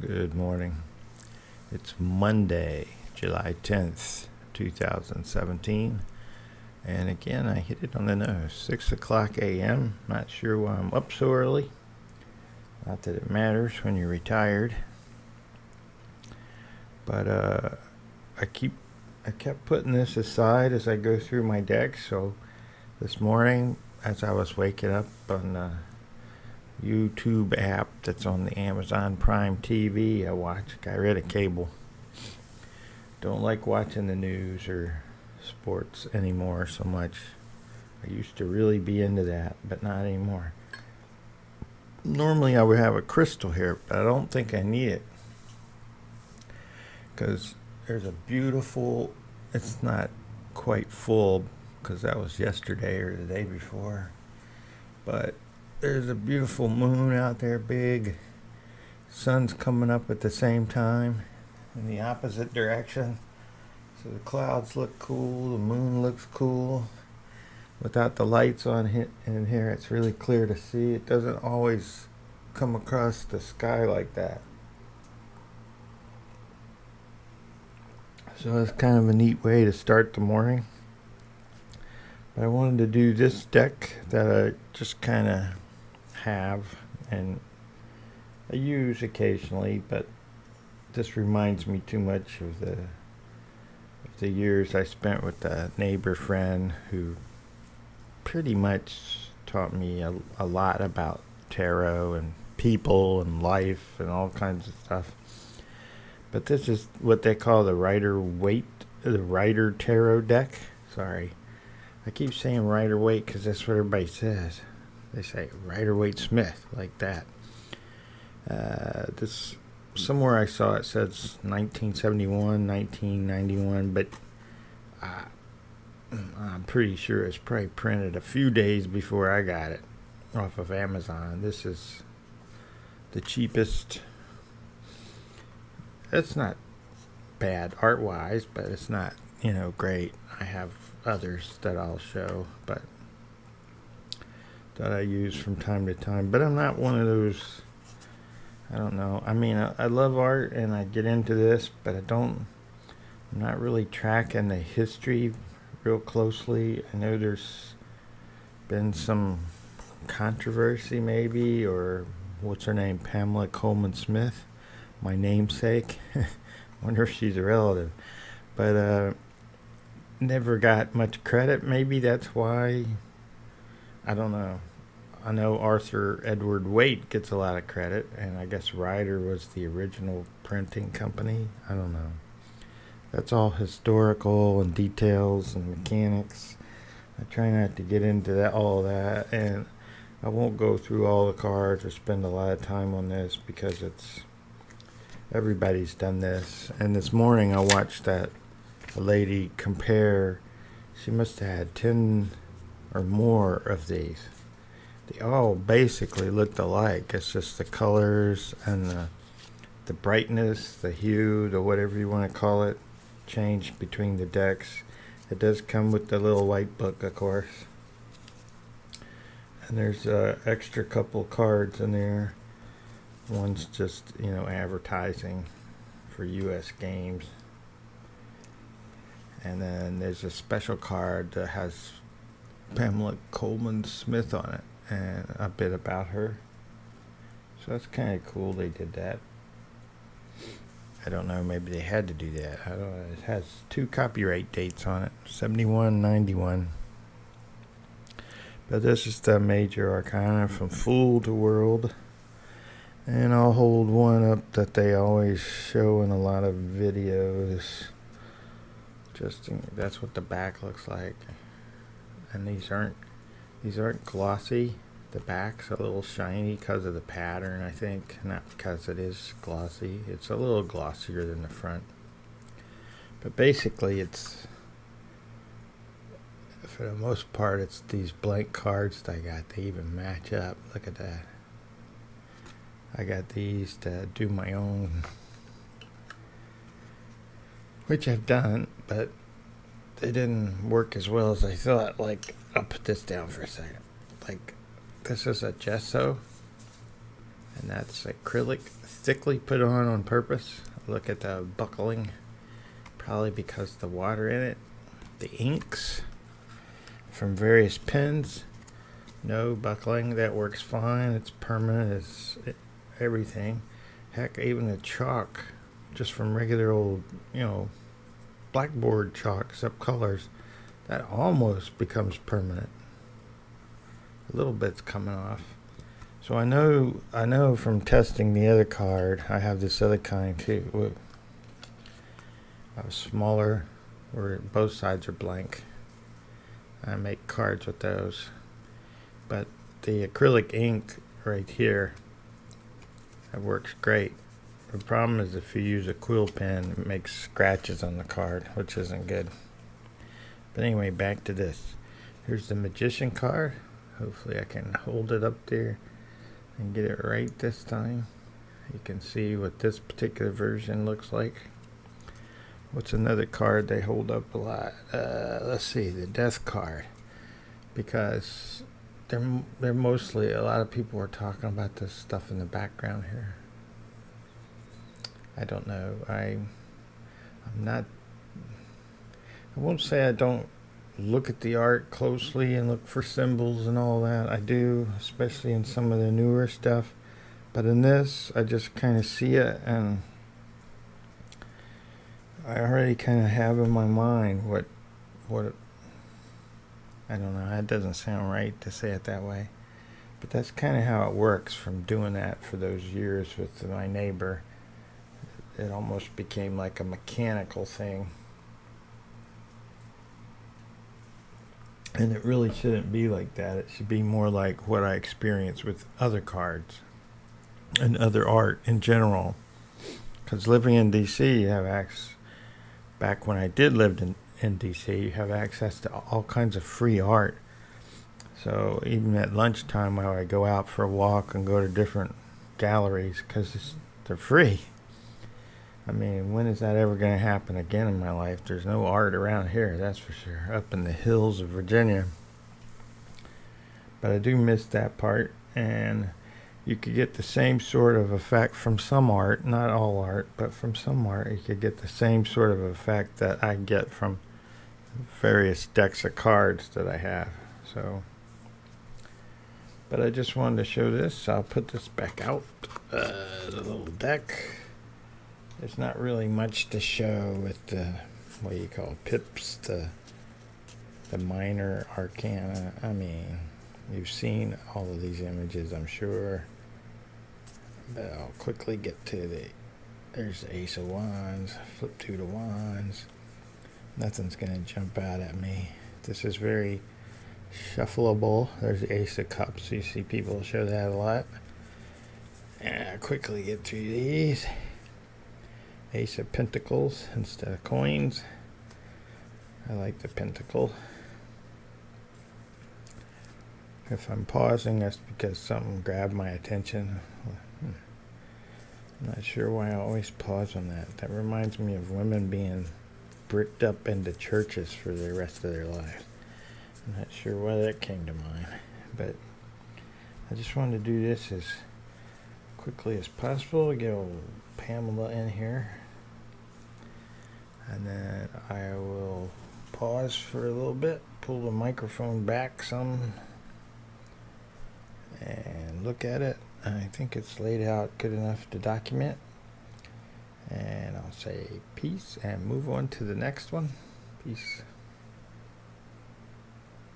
Good morning. It's Monday, July 10th, 2017. And again, I hit it on the nose. 6 o'clock a.m. Not sure why I'm up so early. Not that it matters when you're retired. But I kept putting this aside as I go through my deck. So this morning, as I was waking up on the YouTube app that's on the Amazon Prime TV, I read a cable. Don't like watching the news or sports anymore so much. I used to really be into that, but not anymore. Normally I would have a crystal here, but I don't think I need it. Because there's a beautiful, it's not quite full because that was yesterday or the day before, but there's a beautiful moon out there, big. Sun's coming up at the same time in the opposite direction. So the clouds look cool, the moon looks cool. Without the lights on in here, it's really clear to see. It doesn't always come across the sky like that. So it's kind of a neat way to start the morning. But I wanted to do this deck that I just kind of have and I use occasionally, but this reminds me too much of the years I spent with a neighbor friend who pretty much taught me a lot about tarot and people and life and all kinds of stuff. But this is what they call the Rider Tarot deck. Sorry, I keep saying Rider-Waite because that's what everybody says. They say Rider-Waite-Smith, like that. This somewhere I saw it says 1971, 1991, but I'm pretty sure it's probably printed a few days before I got it off of Amazon. This is the cheapest. It's not bad art-wise, but it's not, great. I have others that I'll show, but that I use from time to time. But I'm not one of those, I don't know. I mean, I love art and I get into this, but I'm not really tracking the history real closely. I know there's been some controversy maybe, or what's her name, Pamela Coleman Smith, my namesake. Wonder if she's a relative. But never got much credit. Maybe that's why. I don't know. I know Arthur Edward Waite gets a lot of credit, and I guess Rider was the original printing company. I don't know. That's all historical and details and mechanics. I try not to get into all that, and I won't go through all the cards or spend a lot of time on this because everybody's done this. And this morning I watched a lady compare. She must have had 10 or more of these. They all basically looked alike. It's just the colors and the brightness, the hue, the whatever you want to call it, change between the decks. It does come with the little white book, of course. And there's extra couple cards in there. One's just, advertising for U.S. games. And then there's a special card that has Pamela Coleman Smith on it and a bit about her. So that's kind of cool they did that. I don't know, maybe they had to do that. I don't know. It has 2 copyright dates on it, 71, 91. But this is the major arcana from Fool to World. And I'll hold one up that they always show in a lot of videos. That's what the back looks like. And these aren't glossy. The back's a little shiny because of the pattern, I think. Not because it is glossy. It's a little glossier than the front. But basically it's, for the most part, it's these blank cards that I got. They even match up. Look at that. I got these to do my own, which I've done, but they didn't work as well as I thought. Like, I'll put this down for a second. Like, this is a gesso, and that's acrylic, thickly put on purpose. Look at the buckling, probably because the water in it. The inks from various pens, no buckling, that works fine. It's permanent, it's everything. Heck, even the chalk, just from regular old, blackboard chalk, except colors, that almost becomes permanent. A little bit's coming off. So I know from testing the other card, I have this other kind too. Whoa. A smaller, where both sides are blank. I make cards with those. But the acrylic ink right here, that works great. The problem is if you use a quill pen, it makes scratches on the card, which isn't good. But anyway, back to this. Here's the Magician card. Hopefully I can hold it up there and get it right this time. You can see what this particular version looks like. What's another card they hold up a lot? Let's see, the Death card. Because they're mostly, a lot of people are talking about this stuff in the background here. I don't know. I'm not, I won't say I don't look at the art closely and look for symbols and all that. I do, especially in some of the newer stuff. But in this, I just kind of see it, and I already kind of have in my mind what I don't know, that doesn't sound right to say it that way. But that's kind of how it works from doing that for those years with my neighbor. It almost became like a mechanical thing. And it really shouldn't be like that. It should be more like what I experience with other cards and other art in general. Because living in DC, you have access, back when I did live in DC, you have access to all kinds of free art. So even at lunchtime, while I go out for a walk and go to different galleries, because they're free. I mean, when is that ever going to happen again in my life? There's no art around here, that's for sure, up in the hills of Virginia. But I do miss that part, and you could get the same sort of effect from some art, not all art, but from some art, you could get the same sort of effect that I get from various decks of cards that I have. So, but I just wanted to show this. I'll put this back out, the little deck. There's not really much to show with the, what do you call, pips, the minor arcana. I mean, you've seen all of these images, I'm sure. But I'll quickly get to there's the Ace of Wands, flip 2 to Wands. Nothing's going to jump out at me. This is very shuffleable. There's the Ace of Cups. You see people show that a lot. And I'll quickly get through these. Ace of Pentacles instead of coins. I like the pentacle. If I'm pausing, that's because something grabbed my attention. I'm not sure why I always pause on that. That reminds me of women being bricked up into churches for the rest of their lives. I'm not sure why that came to mind. But I just wanted to do this as quickly as possible. Get old Pamela in here. And then I will pause for a little bit, pull the microphone back some, and look at it. I think it's laid out good enough to document. And I'll say peace and move on to the next one. Peace.